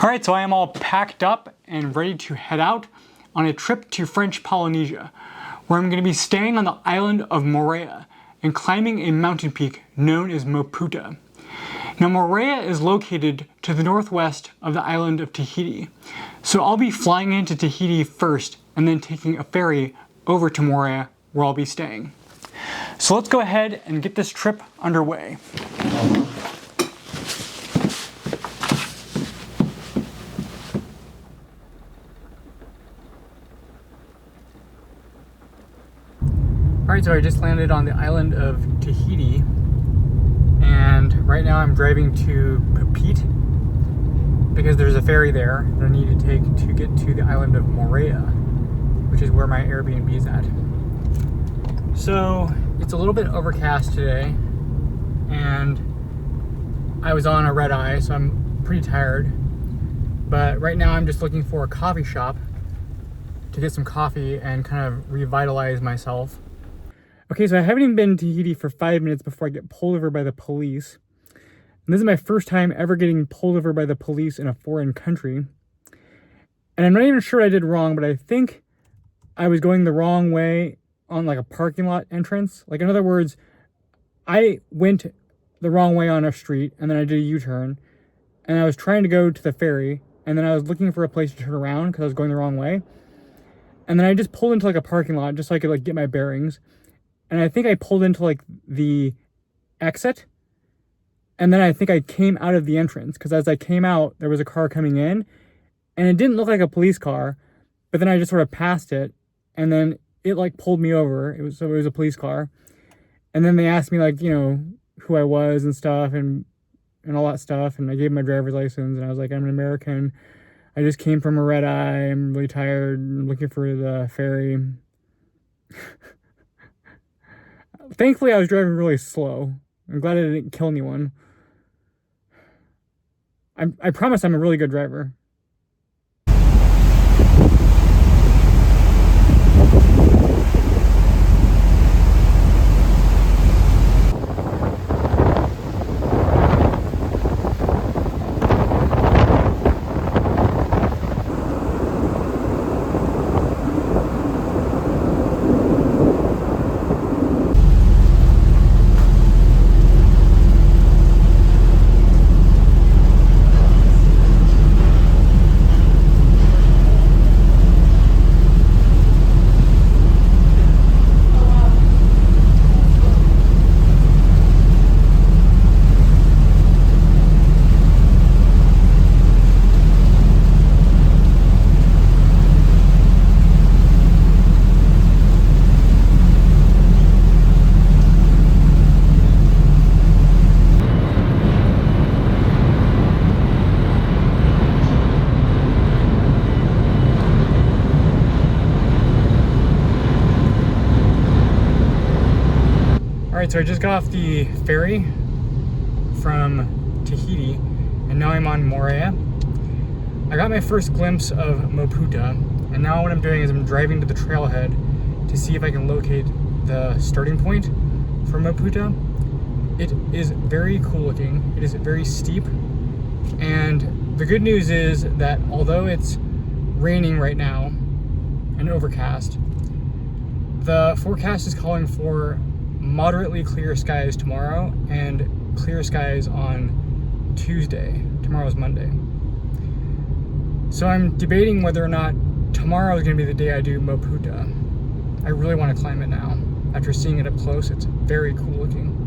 All right, so I am all packed up and ready to head out on a trip to French Polynesia, where I'm going to be staying on the island of Moorea and climbing a mountain peak known as Mouaputa. Now, Moorea is located to the northwest of the island of Tahiti, so I'll be flying into Tahiti first and then taking a ferry over to Moorea, where I'll be staying. So let's go ahead and get this trip underway. Alright, so I just landed on the island of Tahiti, and right now I'm driving to Pete because there's a ferry there that I need to take to get to the island of Moorea, which is where my Airbnb is at. So it's a little bit overcast today, and I was on a red eye, so I'm pretty tired. But right now I'm just looking for a coffee shop to get some coffee and kind of revitalize myself. Okay, so I haven't even been in Tahiti for 5 minutes before I get pulled over by the police. And this is my first time ever getting pulled over by the police in a foreign country. And I'm not even sure what I did wrong, but I think I was going the wrong way on like a parking lot entrance. Like, in other words, I went the wrong way on a street and then I did a U-turn and I was trying to go to the ferry, and then I was looking for a place to turn around because I was going the wrong way. And then I just pulled into like a parking lot just so I could like get my bearings. And I think I pulled into like the exit, and then I think I came out of the entrance, because as I came out, there was a car coming in, and it didn't look like a police car, but then I just sort of passed it, and then it like pulled me over. It was a police car, and then they asked me like, you know, who I was and stuff, and all that stuff, and I gave my driver's license, and I was like, I'm an American. I just came from a red eye. I'm really tired. I'm looking for the ferry. Thankfully, I was driving really slow. I'm glad I didn't kill anyone. I promise I'm a really good driver. Alright, so I just got off the ferry from Tahiti, and now I'm on Moorea. I got my first glimpse of Mouaputa, and now what I'm doing is I'm driving to the trailhead to see if I can locate the starting point for Mouaputa. It is very cool looking. It is very steep, and the good news is that although it's raining right now and overcast, the forecast is calling for moderately clear skies tomorrow and clear skies on Tuesday. Tomorrow's Monday. So I'm debating whether or not tomorrow is going to be the day I do Mouaputa. I really want to climb it now. After seeing it up close, it's very cool looking.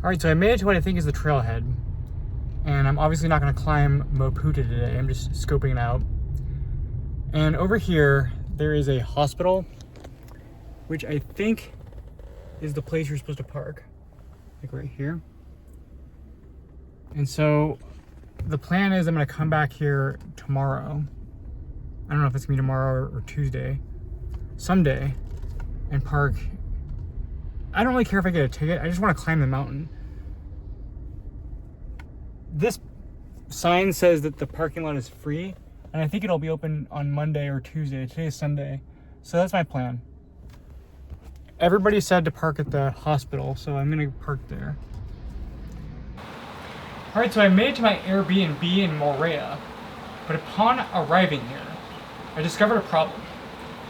Alright, so I made it to what I think is the trailhead, and I'm obviously not going to climb Mouaputa today. I'm just scoping it out. And over here, there is a hospital, which I think is the place you're supposed to park, like right here. And so the plan is I'm going to come back here tomorrow. I don't know if it's going to be tomorrow or Tuesday, someday, and park. I don't really care if I get a ticket. I just want to climb the mountain. This sign says that the parking lot is free, And I think it'll be open on Monday or Tuesday. Today is Sunday. So that's my plan. Everybody said to park at the hospital, so I'm gonna park there. All right, so I made it to my Airbnb in Moorea, but upon arriving here, I discovered a problem.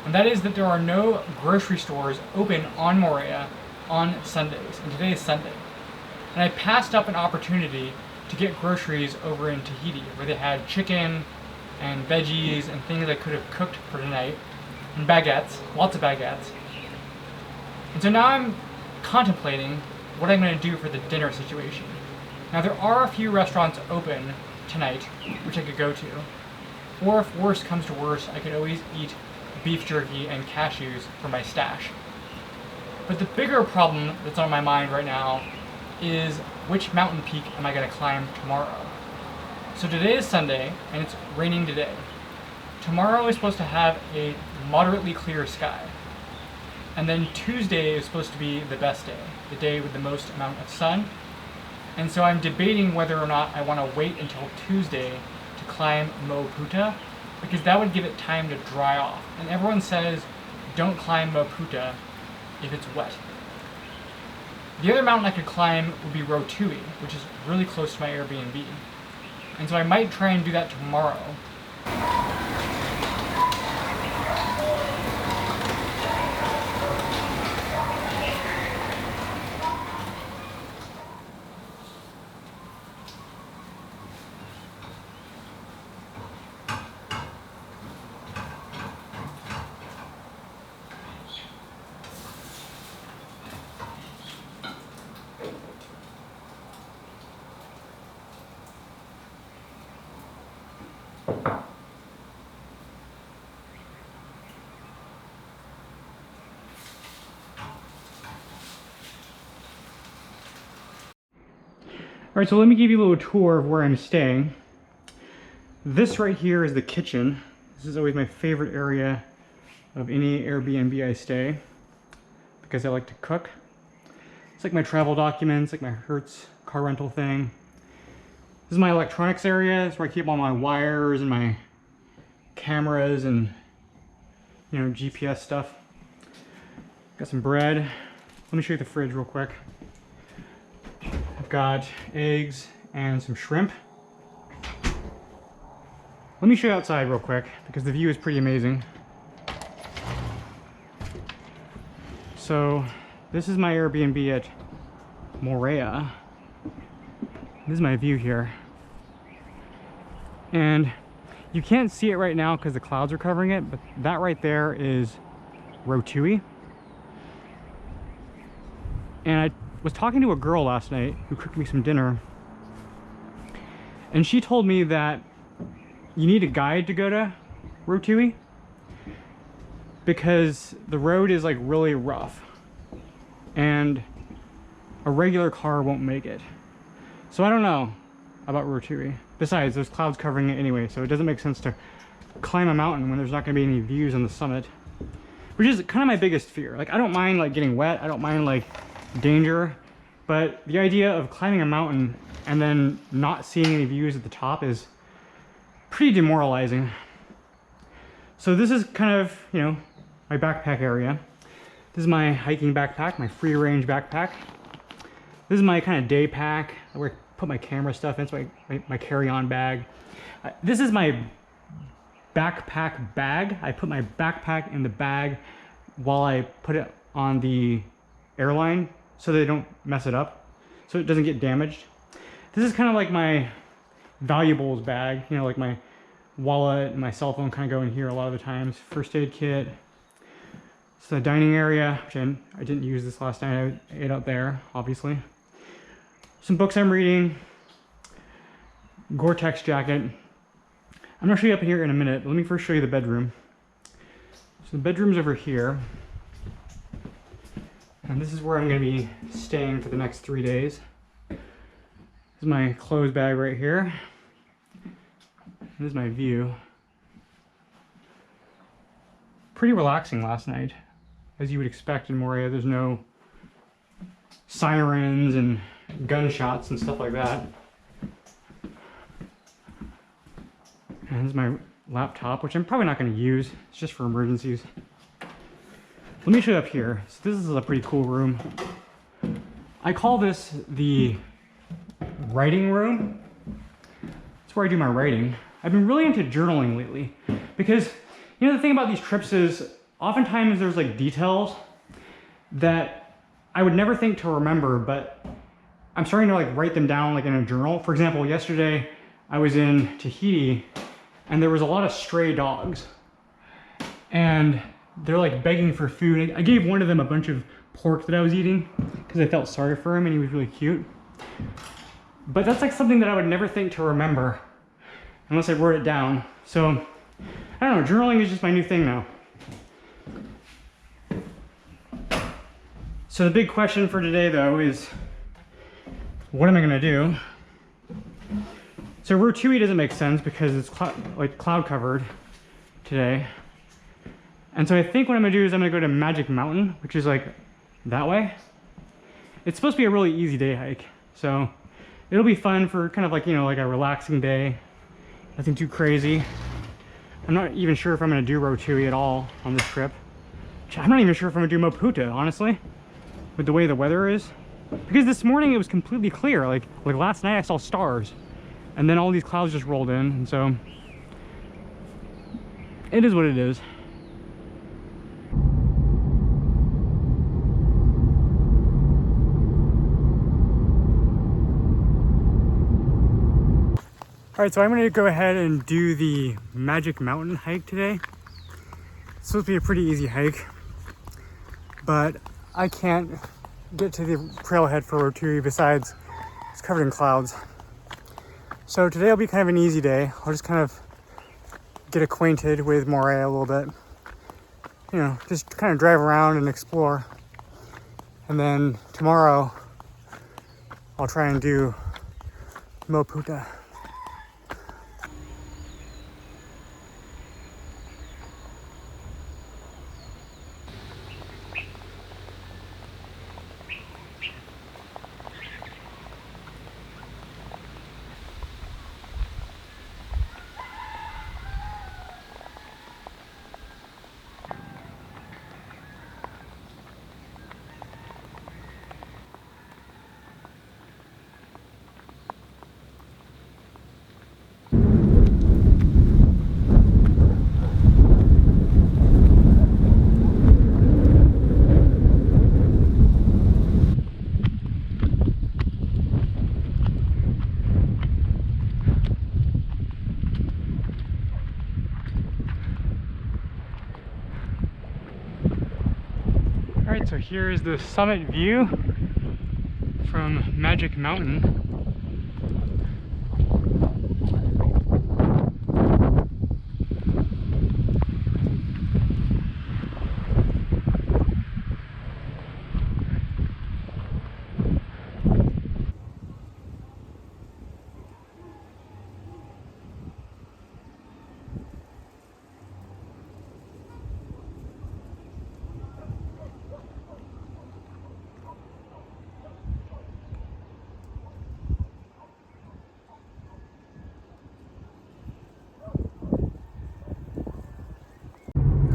And that is that there are no grocery stores open on Moorea on Sundays, and today is Sunday. And I passed up an opportunity to get groceries over in Tahiti, where they had chicken and veggies and things I could have cooked for tonight, and baguettes, lots of baguettes. And so now I'm contemplating what I'm going to do for the dinner situation. Now there are a few restaurants open tonight, which I could go to, or if worse comes to worse, I could always eat beef jerky and cashews for my stash. But the bigger problem that's on my mind right now is which mountain peak am I going to climb tomorrow? So today is Sunday, and it's raining today. Tomorrow is supposed to have a moderately clear sky. And then Tuesday is supposed to be the best day, the day with the most amount of sun. And so I'm debating whether or not I want to wait until Tuesday to climb Mouaputa, because that would give it time to dry off. And everyone says don't climb Mouaputa if it's wet. The other mountain I could climb would be Roui, which is really close to my Airbnb. And so I might try and do that tomorrow. All right, so let me give you a little tour of where I'm staying. This right here is the kitchen. This is always my favorite area of any Airbnb I stay because I like to cook. It's like my travel documents, like my Hertz car rental thing. This is my electronics area. It's where I keep all my wires and my cameras and, you know, GPS stuff. Got some bread. Let me show you the fridge real quick. I've got eggs and some shrimp. Let me show you outside real quick because the view is pretty amazing. So this is my Airbnb at Moorea. This is my view here. And you can't see it right now because the clouds are covering it, but that right there is Roui. And I was talking to a girl last night who cooked me some dinner, and she told me that you need a guide to go to Roui because the road is like really rough and a regular car won't make it. So I don't know about Roui. Besides, there's clouds covering it anyway, so it doesn't make sense to climb a mountain when there's not going to be any views on the summit, which is kind of my biggest fear. Like, I don't mind like getting wet, I don't mind like danger, but the idea of climbing a mountain and then not seeing any views at the top is pretty demoralizing. So this is kind of, you know, my backpack area. This is my hiking backpack, my free range backpack. This is my kind of day pack where I put my camera stuff in. It's my carry-on bag. This is my backpack bag. I put my backpack in the bag while I put it on the airline so they don't mess it up, so it doesn't get damaged. This is kind of like my valuables bag, you know, like my wallet and my cell phone kind of go in here a lot of the times. First aid kit. It's the dining area, which I didn't use this last night. I ate out there, obviously. Some books I'm reading. Gore-Tex jacket. I'm gonna show you up here in a minute, but let me first show you the bedroom. So the bedroom's over here. And this is where I'm going to be staying for the next 3 days. This is my clothes bag right here. And this is my view. Pretty relaxing last night, as you would expect in Moorea. There's no sirens and gunshots and stuff like that. And this is my laptop, which I'm probably not going to use. It's just for emergencies. Let me show you up here. So this is a pretty cool room. I call this the writing room. It's where I do my writing. I've been really into journaling lately because, you know, the thing about these trips is oftentimes there's like details that I would never think to remember, but I'm starting to like write them down like in a journal. For example, yesterday I was in Tahiti and there was a lot of stray dogs and they're like begging for food. I gave one of them a bunch of pork that I was eating because I felt sorry for him and he was really cute. But that's like something that I would never think to remember unless I wrote it down. So I don't know, journaling is just my new thing now. So the big question for today though is, what am I gonna do? So Roui doesn't make sense because it's cloud covered today. And so I think what I'm gonna do is I'm gonna go to Magic Mountain, which is like that way. It's supposed to be a really easy day hike. So it'll be fun for kind of like, you know, like a relaxing day. Nothing too crazy. I'm not even sure if I'm gonna do Roui at all on this trip. I'm not even sure if I'm gonna do Mouaputa, honestly, with the way the weather is. Because this morning it was completely clear. Like last night I saw stars. And then all these clouds just rolled in, and so it is what it is. All right, so I'm gonna go ahead and do the Magic Mountain hike today. It's supposed to be a pretty easy hike, but I can't get to the trailhead for Roui besides it's covered in clouds. So today will be kind of an easy day. I'll just kind of get acquainted with Moorea a little bit. You know, just kind of drive around and explore. And then tomorrow, I'll try and do Mouaputa. Alright, so here is the summit view from Magic Mountain.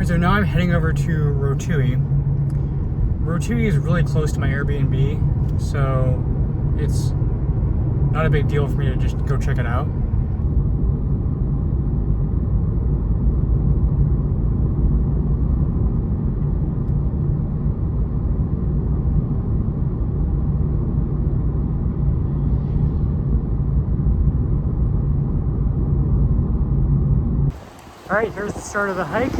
So now I'm heading over to Roui. Roui is really close to my Airbnb, so it's not a big deal for me to just go check it out. All right, here's the start of the hike.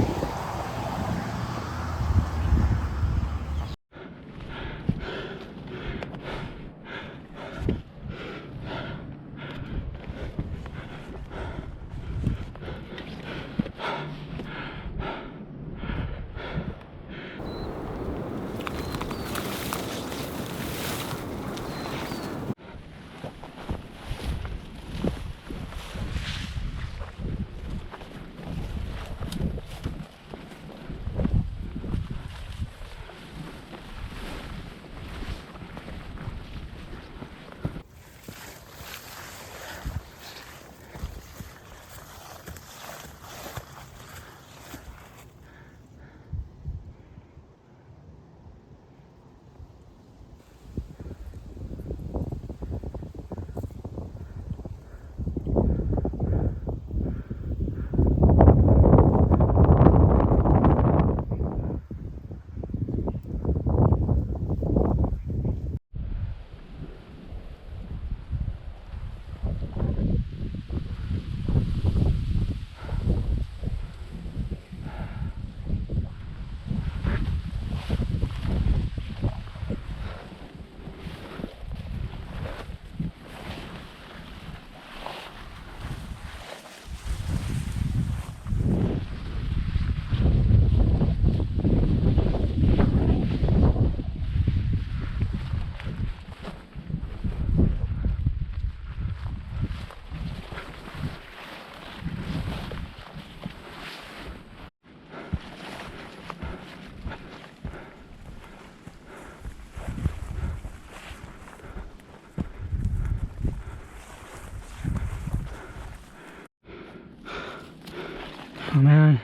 Oh man.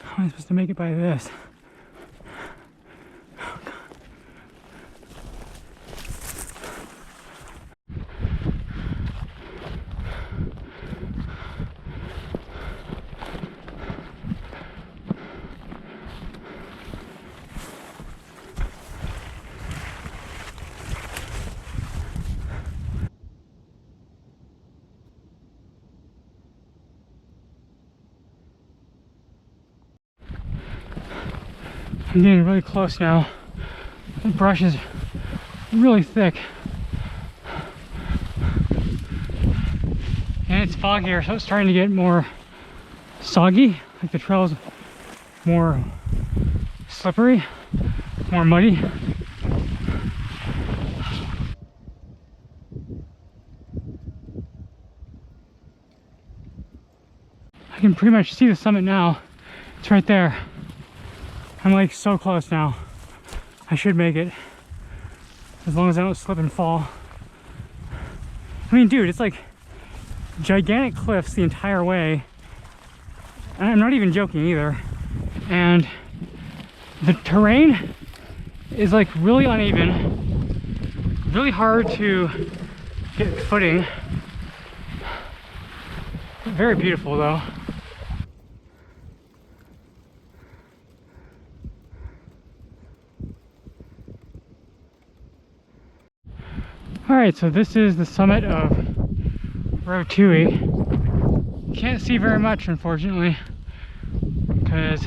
How am I supposed to make it by this? Oh, God. I'm getting really close now. The brush is really thick. And it's foggier, so it's starting to get more soggy. Like the trail's more slippery, more muddy. I can pretty much see the summit now. It's right there. I'm like so close now. I should make it. As long as I don't slip and fall. I mean, dude, it's like gigantic cliffs the entire way. And I'm not even joking either. And the terrain is like really uneven. Really hard to get footing. Very beautiful though. Alright, so this is the summit of Roui. Can't see very much, unfortunately, because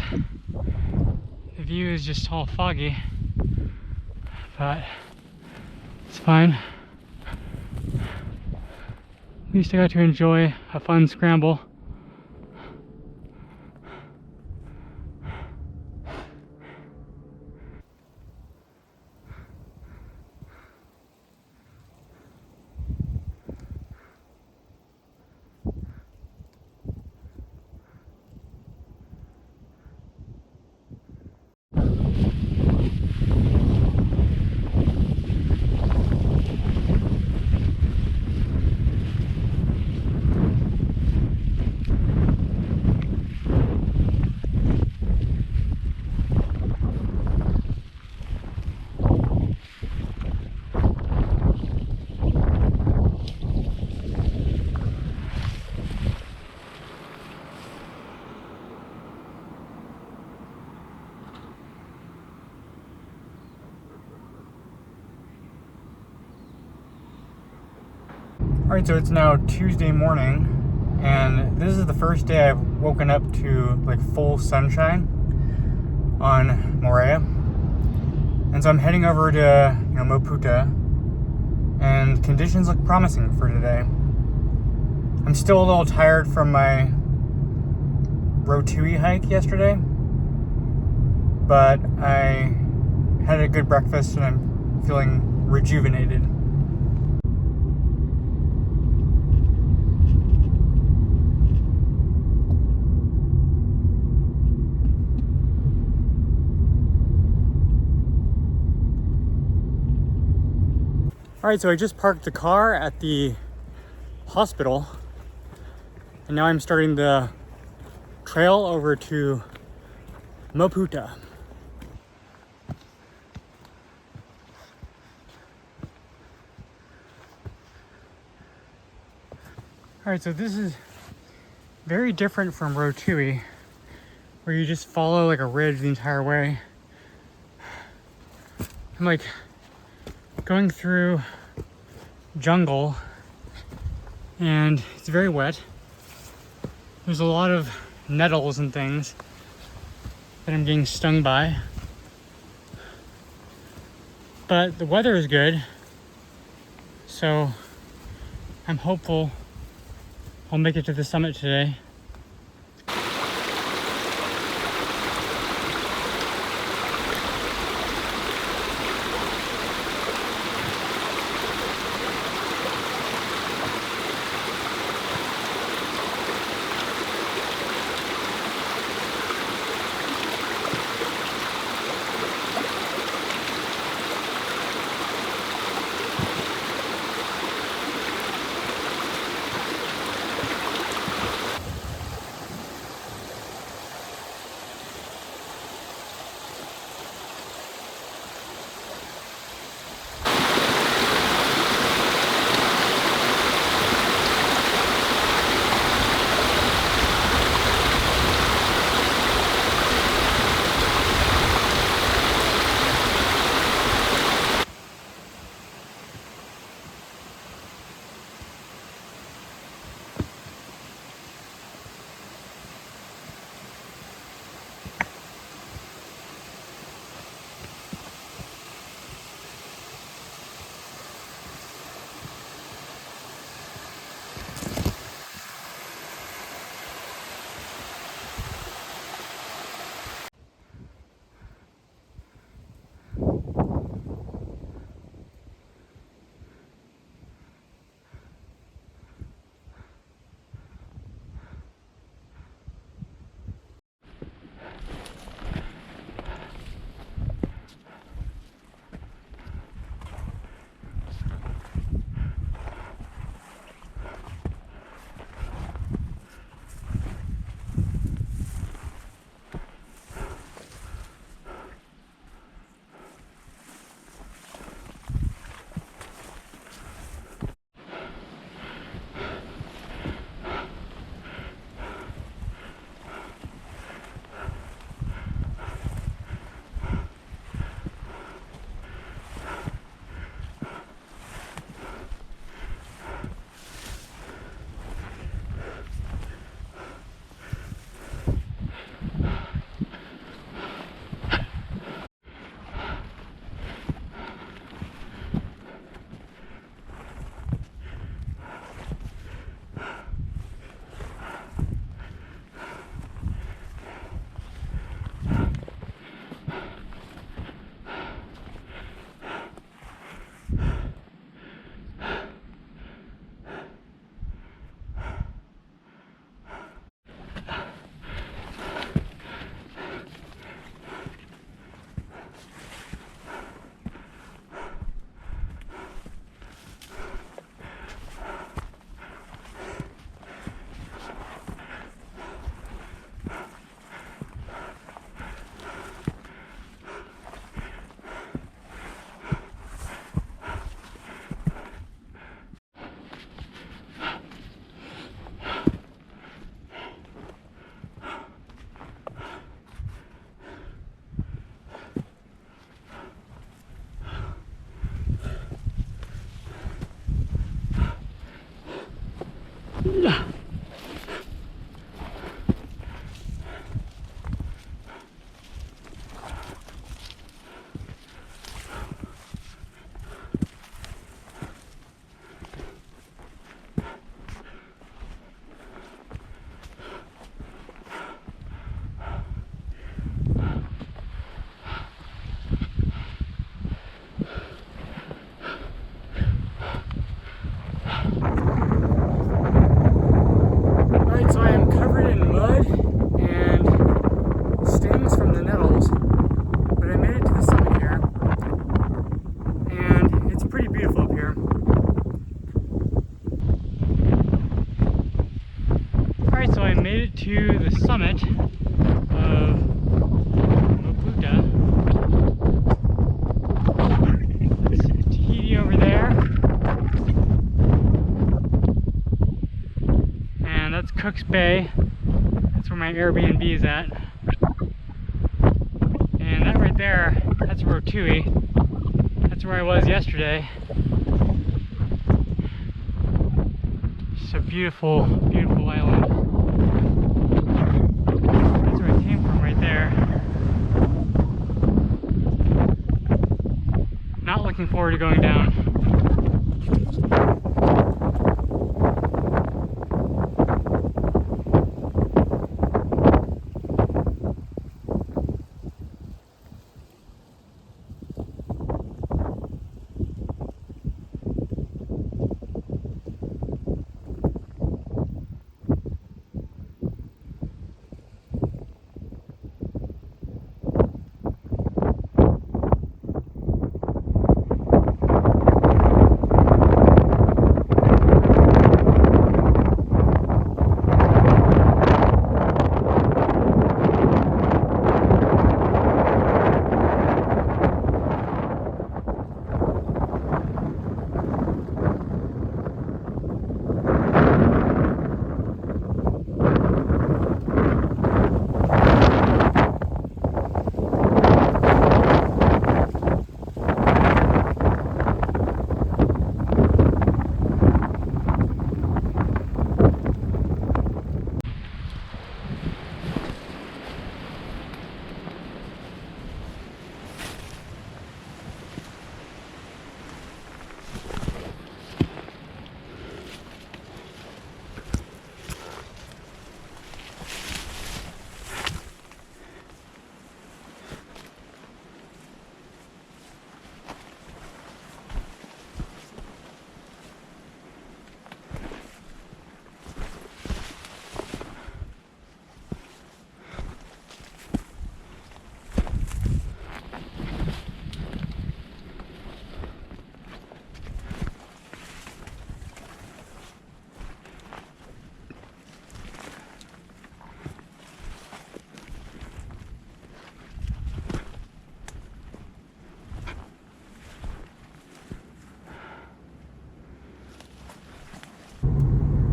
the view is just all foggy, but it's fine. At least I got to enjoy a fun scramble. Alright, so it's now Tuesday morning, and this is the first day I've woken up to like full sunshine on Moorea. And so I'm heading over to Mouaputa, and conditions look promising for today. I'm still a little tired from my Roui hike yesterday, but I had a good breakfast and I'm feeling rejuvenated. Alright, so I just parked the car at the hospital, and now I'm starting the trail over to Mouaputa. Alright, so this is very different from Roui, where you just follow like a ridge the entire way. I'm like going through jungle, and it's very wet. There's a lot of nettles and things that I'm getting stung by, but the weather is good, so I'm hopeful I'll make it to the summit today. Cook's Bay. That's where my Airbnb is at. And that right there, that's Roui. That's where I was yesterday. It's a beautiful, beautiful island. That's where I came from right there. Not looking forward to going down.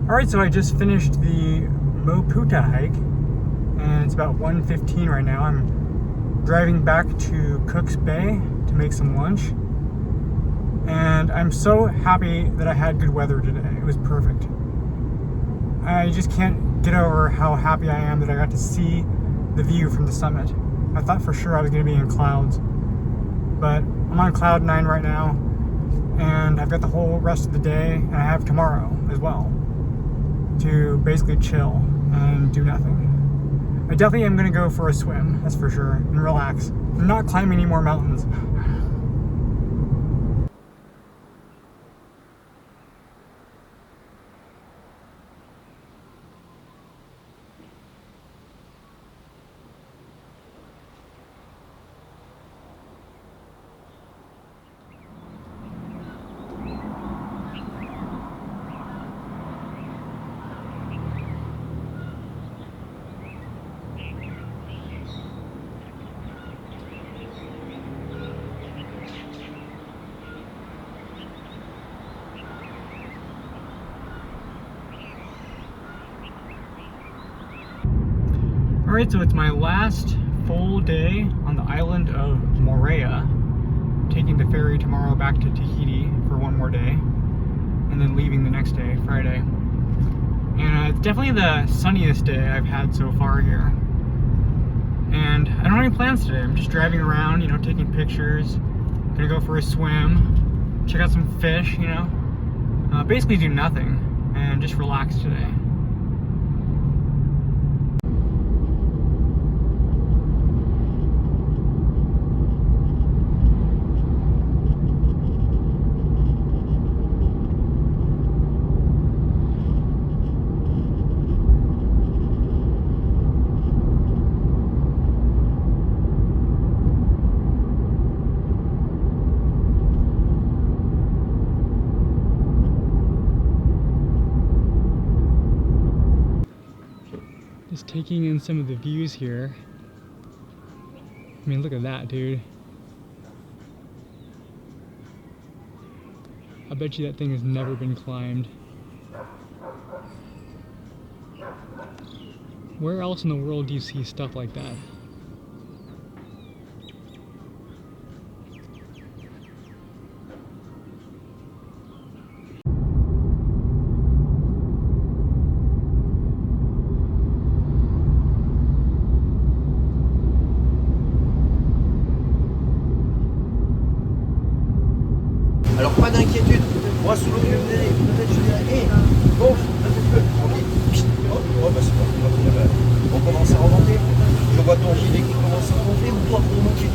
Alright, so I just finished the Mouaputa hike, and it's about 1:15 right now. I'm driving back to Cook's Bay to make some lunch, and I'm so happy that I had good weather today. It was perfect. I just can't get over how happy I am that I got to see the view from the summit. I thought for sure I was going to be in clouds, but I'm on cloud 9 right now, and I've got the whole rest of the day, and I have tomorrow as well to basically chill and do nothing. I definitely am going to go for a swim, that's for sure, and relax. I'm not climbing any more mountains. Alright, so it's my last full day on the island of Moorea, taking the ferry tomorrow back to Tahiti for one more day, and then leaving the next day, Friday. And it's definitely the sunniest day I've had so far here. And I don't have any plans today. I'm just driving around, you know, taking pictures, gonna go for a swim, check out some fish, you know, basically do nothing and just relax today. Just taking in some of the views here. I mean, look at that, dude. I bet you that thing has never been climbed. Where else in the world do you see stuff like that? Alors pas d'inquiétude, moi sous l'eau, peut-être je dirais, hé, gonfle un petit peu, ok, oh bah c'est pas, on commence à remonter, je vois ton gilet qui commence à gonfler, ou toi pour remonter.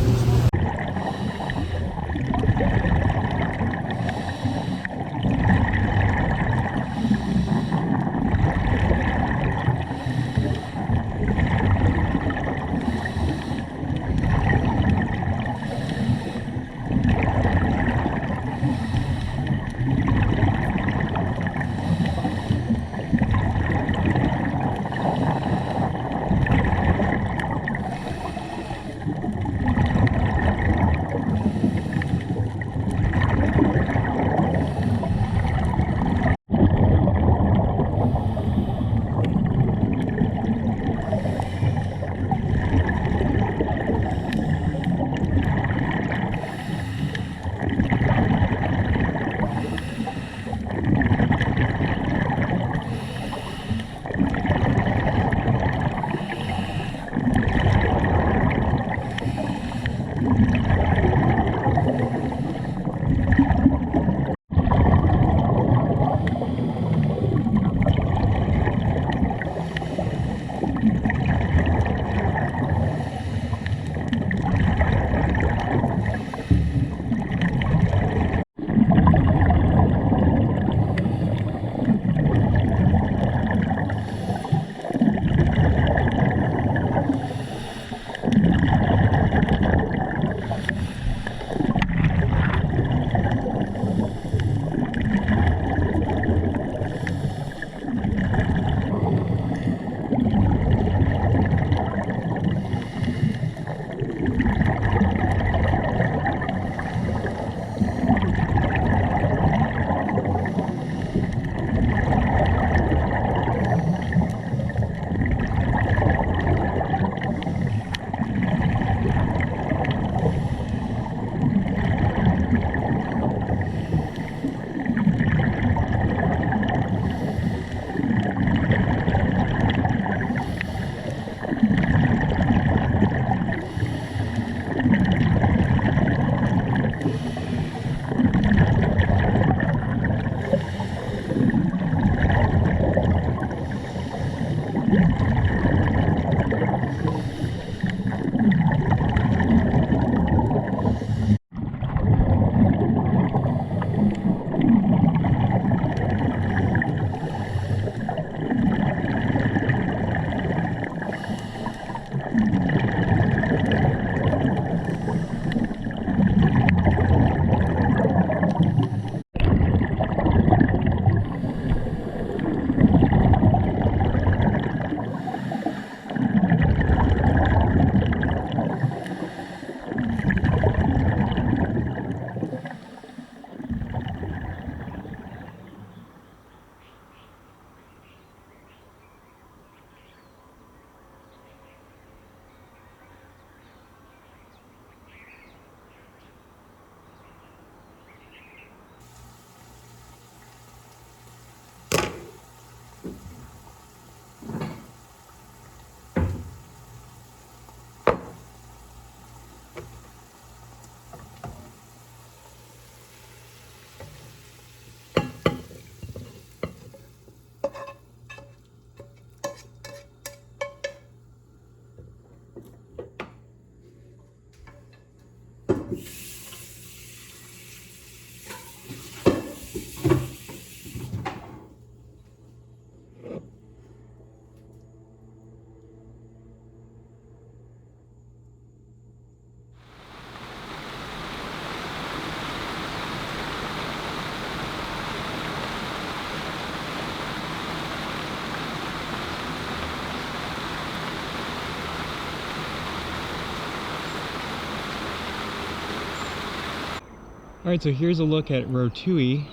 Alright, so here's a look at Roui.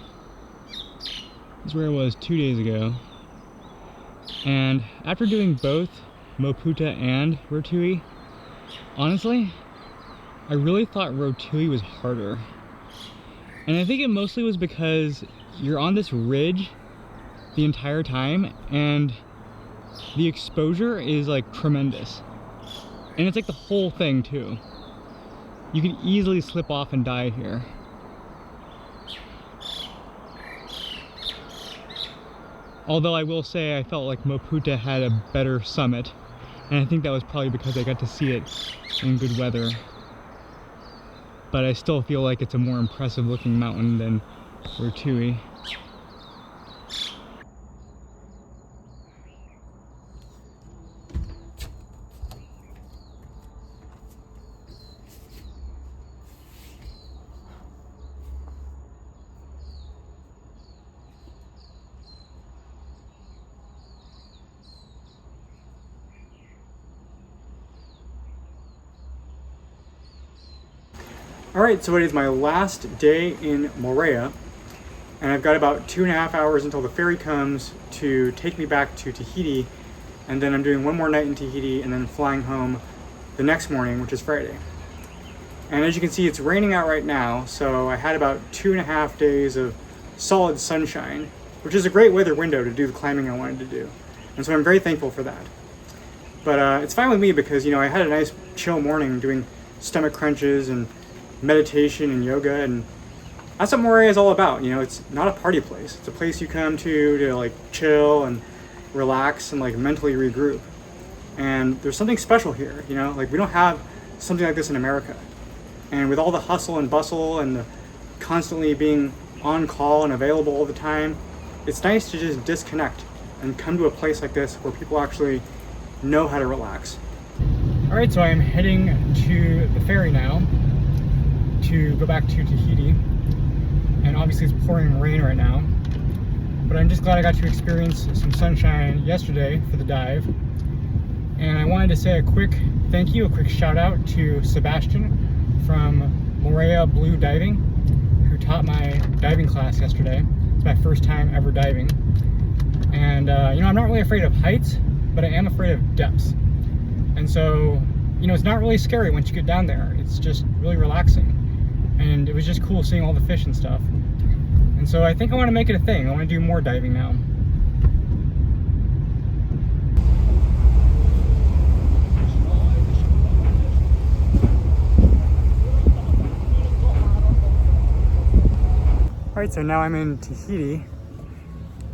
This is where I was 2 days ago. And after doing both Mouaputa and Roui. Honestly, I really thought Roui was harder. And I think it mostly was because you're on this ridge the entire time and the exposure is like tremendous. And it's like the whole thing too. You can easily slip off and die here. Although I will say I felt like Mouaputa had a better summit. And I think that was probably because I got to see it in good weather. But I still feel like it's a more impressive looking mountain than Roui. Alright, so it is my last day in Moorea, and I've got about 2.5 hours until the ferry comes to take me back to Tahiti, and then I'm doing one more night in Tahiti and then flying home the next morning, which is Friday. And as you can see, it's raining out right now, so I had about 2.5 days of solid sunshine, which is a great weather window to do the climbing I wanted to do. And so I'm very thankful for that. But it's fine with me because, you know, I had a nice chill morning doing stomach crunches and meditation and yoga, and that's what Moorea is all about. You know, it's not a party place. It's a place you come to like chill and relax and like mentally regroup. And there's something special here, you know, like we don't have something like this in America. And with all the hustle and bustle and the constantly being on call and available all the time, it's nice to just disconnect and come to a place like this where people actually know how to relax. All right, so I'm heading to the ferry now to go back to Tahiti, and obviously it's pouring rain right now, but I'm just glad I got to experience some sunshine yesterday for the dive. And I wanted to say a quick thank you, a quick shout out to Sebastian from Moorea Blue Diving, who taught my diving class yesterday. It's my first time ever diving, and you know, I'm not really afraid of heights, but I am afraid of depths. And so, you know, it's not really scary once you get down there. It's just really relaxing. And it was just cool seeing all the fish and stuff. And so I think I want to make it a thing. I want to do more diving now. Alright, so now I'm in Tahiti,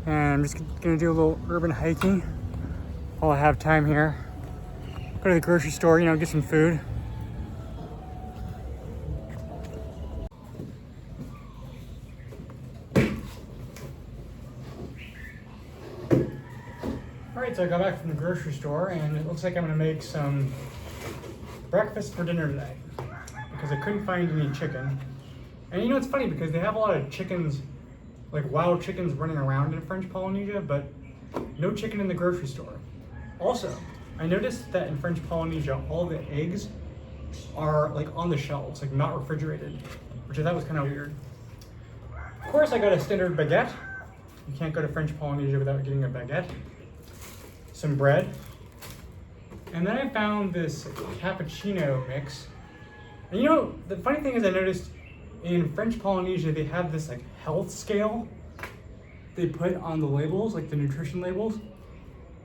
and I'm just going to do a little urban hiking while I have time here. Go to the grocery store, you know, get some food. Alright, so I got back from the grocery store, and it looks like I'm gonna make some breakfast for dinner today because I couldn't find any chicken. And you know, it's funny because they have a lot of chickens, like wild chickens running around in French Polynesia, but no chicken in the grocery store. Also, I noticed that in French Polynesia, all the eggs are like on the shelves, like not refrigerated, which I thought was kind of weird. Of course, I got a standard baguette. You can't go to French Polynesia without getting a baguette. Some bread. And then I found this cappuccino mix. And you know, the funny thing is I noticed in French Polynesia, they have this like health scale they put on the labels, like the nutrition labels.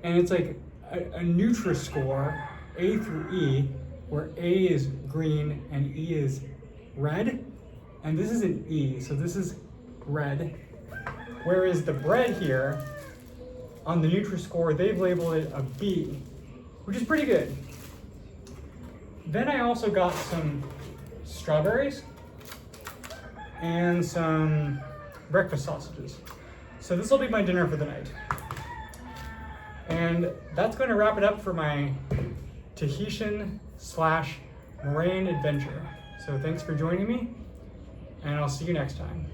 And it's like a Nutri-Score, A through E, where A is green and E is red. And this is an E, so this is red. Whereas the bread here, on the Nutri-Score, they've labeled it a B, which is pretty good. Then I also got some strawberries and some breakfast sausages. So this will be my dinner for the night. And that's going to wrap it up for my Tahitian/Moorean adventure. So thanks for joining me, and I'll see you next time.